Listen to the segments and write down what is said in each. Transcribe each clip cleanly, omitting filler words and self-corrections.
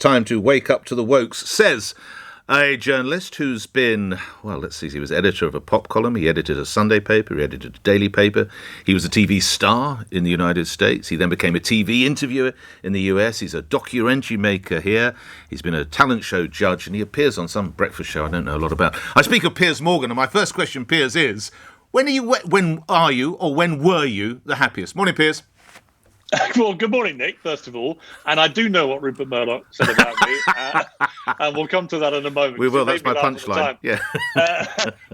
time to wake up to the wokes, says a journalist who's been, well, let's see, he was editor of a pop column, he edited a Sunday paper, he edited a daily paper, he was a TV star in the United States, he then became a TV interviewer in the US, he's a documentary maker here, he's been a talent show judge, and he appears on some breakfast show I don't know a lot about. I speak of Piers Morgan, and my first question, Piers, is, when were you the happiest? Morning, Piers. Well, good morning, Nick, first of all. And I do know what Rupert Murdoch said about me. And we'll come to that in a moment. We will, that's my punchline. Yeah.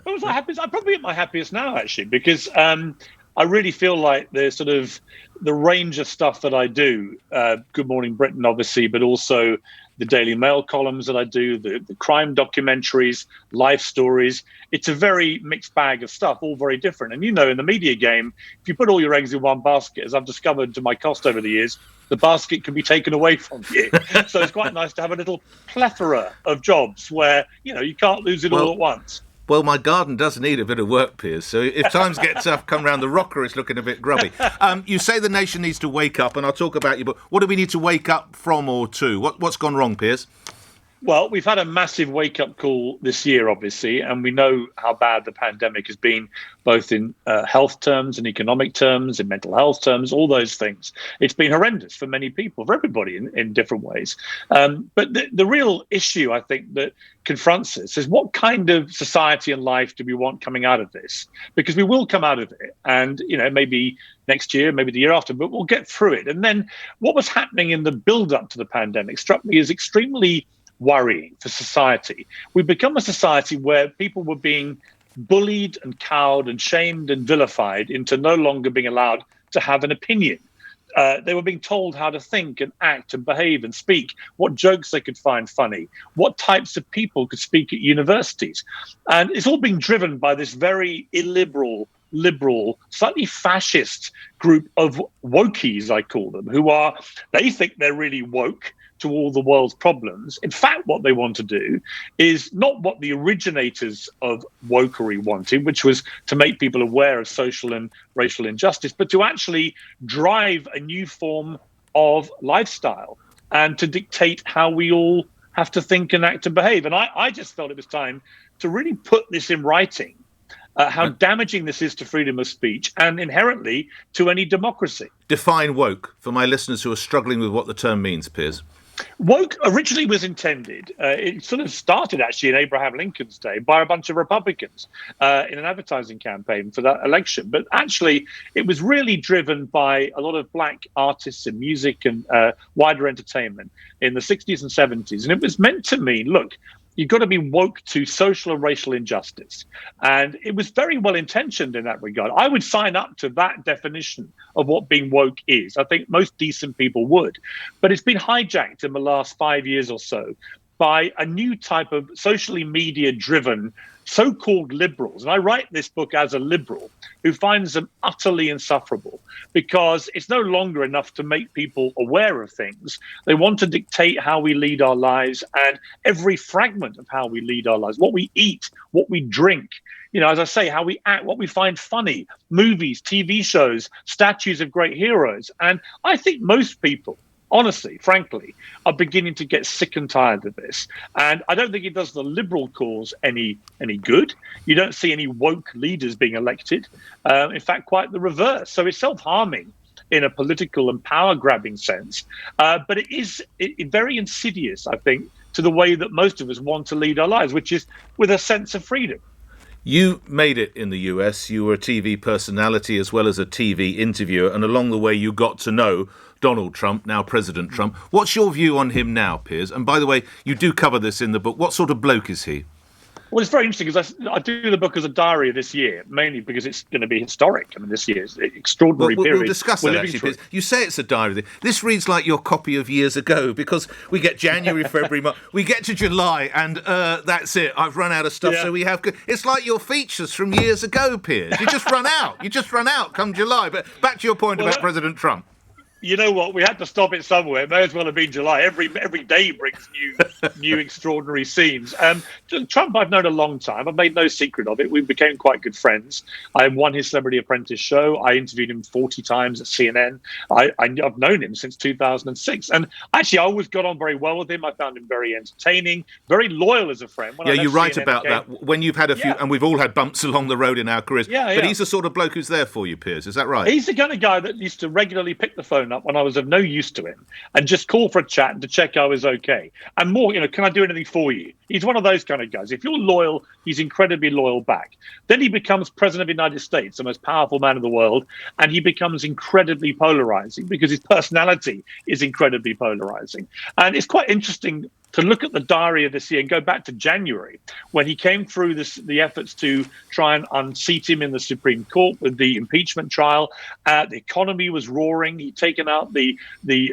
When was I happiest? I'm probably at my happiest now, actually, because I really feel like the sort of the range of stuff that I do, Good Morning Britain, obviously, but also the Daily Mail columns that I do, the crime documentaries, life stories. It's a very mixed bag of stuff, all very different. And, in the media game, if you put all your eggs in one basket, as I've discovered to my cost over the years, the basket can be taken away from you. So it's quite nice to have a little plethora of jobs where, you can't lose it all at once. Well, my garden does need a bit of work, Piers, so if times get tough, come round. The rocker is looking a bit grubby. You say the nation needs to wake up, and I'll talk about you, but what do we need to wake up from or to? What's gone wrong, Piers? Well, we've had a massive wake-up call this year, obviously, and we know how bad the pandemic has been, both in health terms and economic terms, in mental health terms, all those things. It's been horrendous for many people, for everybody in different ways. But the real issue, I think, that confronts us is what kind of society and life do we want coming out of this? Because we will come out of it, and, maybe next year, maybe the year after, but we'll get through it. And then what was happening in the build-up to the pandemic struck me as extremely worrying for society. We've become a society where people were being bullied and cowed and shamed and vilified into no longer being allowed to have an opinion. They were being told how to think and act and behave and speak, what jokes they could find funny, what types of people could speak at universities. And it's all being driven by this very illiberal, liberal, slightly fascist group of wokies, I call them, they think they're really woke to all the world's problems. In fact, what they want to do is not what the originators of wokery wanted, which was to make people aware of social and racial injustice, but to actually drive a new form of lifestyle and to dictate how we all have to think and act and behave. And I just felt it was time to really put this in writing, how damaging this is to freedom of speech and inherently to any democracy. Define woke for my listeners who are struggling with what the term means, Piers. Woke originally was intended, it sort of started actually in Abraham Lincoln's day by a bunch of Republicans in an advertising campaign for that election. But actually, it was really driven by a lot of black artists in music and wider entertainment in the 60s and 70s. And it was meant to mean, look, you've got to be woke to social and racial injustice. And it was very well intentioned in that regard. I would sign up to that definition of what being woke is. I think most decent people would. But it's been hijacked in the last 5 years or so by a new type of socially media-driven so-called liberals. And I write this book as a liberal who finds them utterly insufferable because it's no longer enough to make people aware of things. They want to dictate how we lead our lives and every fragment of how we lead our lives, what we eat, what we drink, as I say, how we act, what we find funny, movies, TV shows, statues of great heroes. And I think most people, honestly, frankly, are beginning to get sick and tired of this. And I don't think it does the liberal cause any good. You don't see any woke leaders being elected. In fact, quite the reverse. So it's self-harming in a political and power-grabbing sense. But it is very insidious, I think, to the way that most of us want to lead our lives, which is with a sense of freedom. You made it in the US. You were a TV personality as well as a TV interviewer. And along the way, you got to know Donald Trump, now President Trump. What's your view on him now, Piers? And by the way, you do cover this in the book. What sort of bloke is he? Well, it's very interesting because I do the book as a diary this year, mainly because it's going to be historic. I mean, this year's extraordinary period. We'll discuss that, actually. Piers. You say it's a diary. This reads like your copy of years ago because we get January, February, March. We get to July and that's it. I've run out of stuff. Yeah. So we have... It's like your features from years ago, Piers. You just run out. You just run out come July. But back to your point about President Trump. You know what? We had to stop it somewhere. It may as well have been July. Every day brings new extraordinary scenes. Trump, I've known a long time. I've made no secret of it. We became quite good friends. I won his Celebrity Apprentice show. I interviewed him 40 times at CNN. I've known him since 2006. And actually, I always got on very well with him. I found him very entertaining, very loyal as a friend. When you write about that. When you've had a few, and we've all had bumps along the road in our careers. But he's the sort of bloke who's there for you, Piers. Is that right? He's the kind of guy that used to regularly pick the phone up when I was of no use to him and just call for a chat and to check I was okay. And more, can I do anything for you? He's one of those kind of guys. If you're loyal, he's incredibly loyal back. Then he becomes president of the United States, the most powerful man in the world, and he becomes incredibly polarizing because his personality is incredibly polarizing. And it's quite interesting to look at the diary of this year and go back to January when he came through the efforts to try and unseat him in the Supreme Court with the impeachment trial. The economy was roaring. He'd taken out the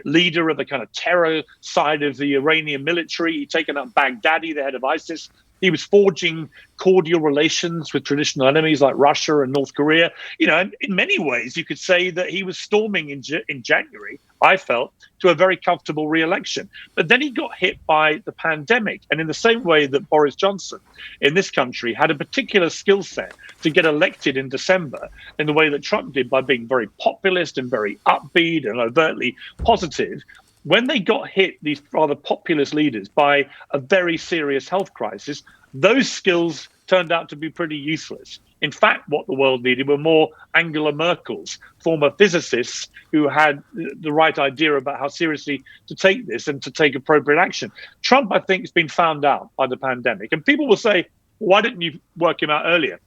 leader of the kind of terror side of the Iranian military. He'd taken out Baghdadi, the head of ISIS. He was forging cordial relations with traditional enemies like Russia and North Korea. And in many ways, you could say that he was storming in January, I felt, to a very comfortable re-election. But then he got hit by the pandemic. And in the same way that Boris Johnson in this country had a particular skill set to get elected in December in the way that Trump did by being very populist and very upbeat and overtly positive, when they got hit, these rather populist leaders, by a very serious health crisis, those skills turned out to be pretty useless. In fact, what the world needed were more Angela Merkel's, former physicists who had the right idea about how seriously to take this and to take appropriate action. Trump, I think, has been found out by the pandemic. And people will say, why didn't you work him out earlier?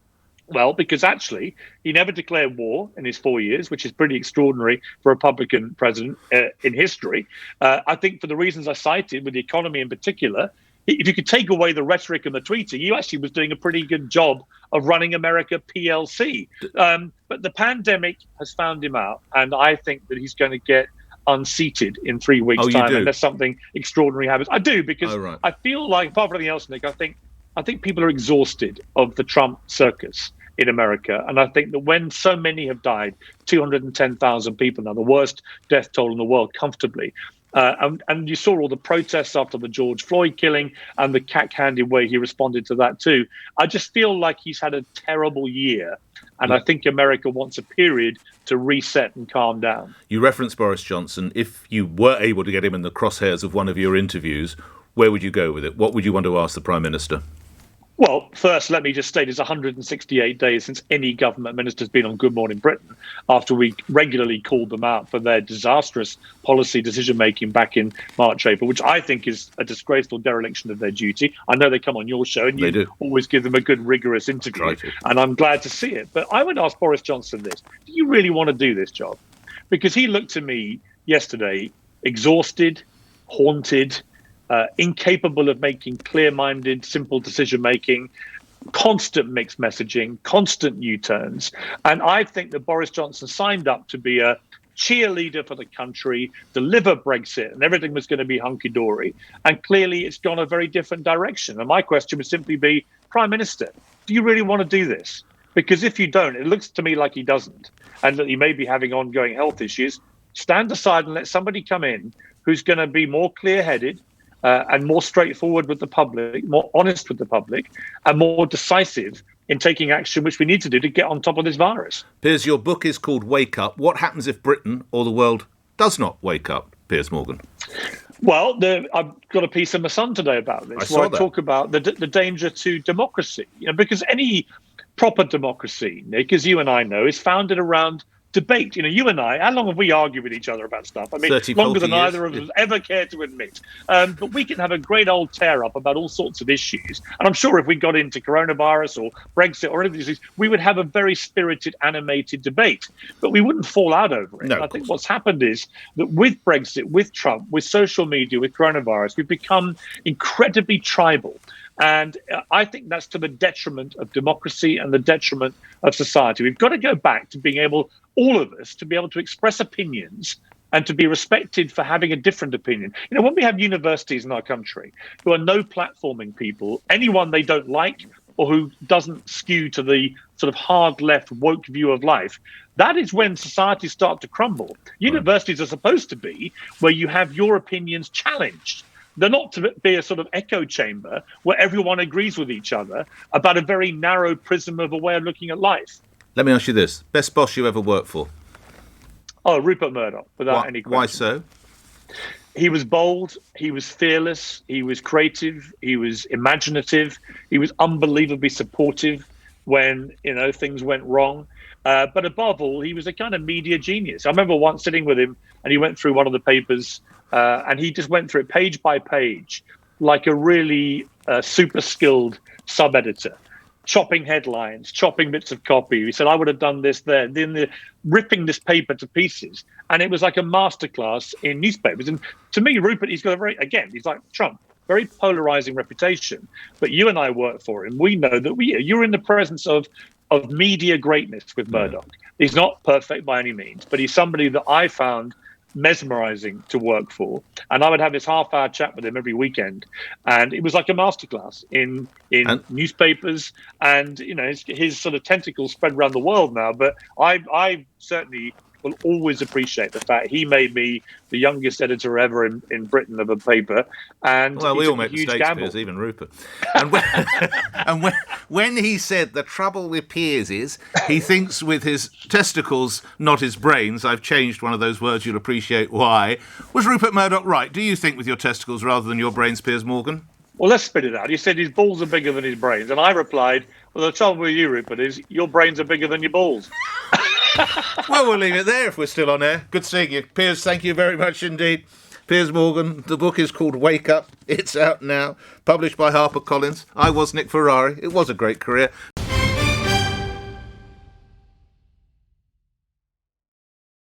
Well, because actually he never declared war in his 4 years, which is pretty extraordinary for a Republican president in history. I think for the reasons I cited, with the economy in particular, if you could take away the rhetoric and the tweeting, he actually was doing a pretty good job of running America PLC. But the pandemic has found him out, and I think that he's going to get unseated in 3 weeks' time unless something extraordinary happens. I do, because I feel like, apart from anything else, Nick, I think people are exhausted of the Trump circus in America. And I think that when so many have died, 210,000 people now, the worst death toll in the world, comfortably. And you saw all the protests after the George Floyd killing and the cack-handed way he responded to that too. I just feel like he's had a terrible year. And I think America wants a period to reset and calm down. You referenced Boris Johnson. If you were able to get him in the crosshairs of one of your interviews, where would you go with it? What would you want to ask the Prime Minister? Well, first, let me just state it's 168 days since any government minister's been on Good Morning Britain after we regularly called them out for their disastrous policy decision-making back in March, April, which I think is a disgraceful dereliction of their duty. I know they come on your show and you always give them a good, rigorous interview, and I'm glad to see it. But I would ask Boris Johnson this. Do you really want to do this job? Because he looked to me yesterday exhausted, haunted, incapable of making clear-minded, simple decision-making, constant mixed messaging, constant U-turns. And I think that Boris Johnson signed up to be a cheerleader for the country, deliver Brexit, and everything was going to be hunky-dory. And clearly it's gone a very different direction. And my question would simply be, Prime Minister, do you really want to do this? Because if you don't, it looks to me like he doesn't, and that he may be having ongoing health issues. Stand aside and let somebody come in who's going to be more clear-headed, and more straightforward with the public, more honest with the public, and more decisive in taking action, which we need to do to get on top of this virus. Piers, your book is called Wake Up. What happens if Britain or the world does not wake up, Piers Morgan? Well, I've got a piece in The Sun today about this, where I talk about the danger to democracy. Because any proper democracy, Nick, as you and I know, is founded around debate. You and I, how long have we argued with each other about stuff? I mean, 30, longer than years. either of us ever care to admit. But we can have a great old tear-up about all sorts of issues. And I'm sure if we got into coronavirus or Brexit or any of these things, we would have a very spirited, animated debate. But we wouldn't fall out over it. No, I think what's happened is that with Brexit, with Trump, with social media, with coronavirus, we've become incredibly tribal. And I think that's to the detriment of democracy and the detriment of society. We've got to go back to being able, all of us, to be able to express opinions and to be respected for having a different opinion. When we have universities in our country who are no platforming people, anyone they don't like or who doesn't skew to the sort of hard left woke view of life, That is when societies start to crumble. Universities are supposed to be where you have your opinions challenged. They're not to be a sort of echo chamber where everyone agrees with each other about a very narrow prism of a way of looking at life. Let me ask you this. Best boss you ever worked for? Oh, Rupert Murdoch, without any question. Why so? He was bold, he was fearless, he was creative, he was imaginative, he was unbelievably supportive when, things went wrong. But above all, he was a kind of media genius. I remember once sitting with him and he went through one of the papers and he just went through it page by page, like a really super skilled sub-editor, chopping headlines, chopping bits of copy. He said, I would have done this there, then ripping this paper to pieces. And it was like a masterclass in newspapers. And to me, Rupert, he's got he's like Trump, very polarizing reputation. But you and I work for him. We know that you're in the presence of media greatness with Murdoch. He's not perfect by any means, but he's somebody that I found mesmerizing to work for. And I would have this half-hour chat with him every weekend. And it was like a masterclass in newspapers. And, his sort of tentacles spread around the world now. But I certainly will always appreciate the fact he made me the youngest editor ever in Britain of a paper. And we all make mistakes, Piers, even Rupert. And when he said the trouble with Piers is he thinks with his testicles, not his brains, I've changed one of those words, you'll appreciate why. Was Rupert Murdoch right? Do you think with your testicles rather than your brains, Piers Morgan? Well, let's spit it out. He said his balls are bigger than his brains. And I replied, well, the trouble with you, Rupert, is your brains are bigger than your balls. Well, we'll leave it there if we're still on air. Good seeing you. Piers, thank you very much indeed. Piers Morgan, the book is called Wake Up. It's out now, published by HarperCollins. I was Nick Ferrari. It was a great career.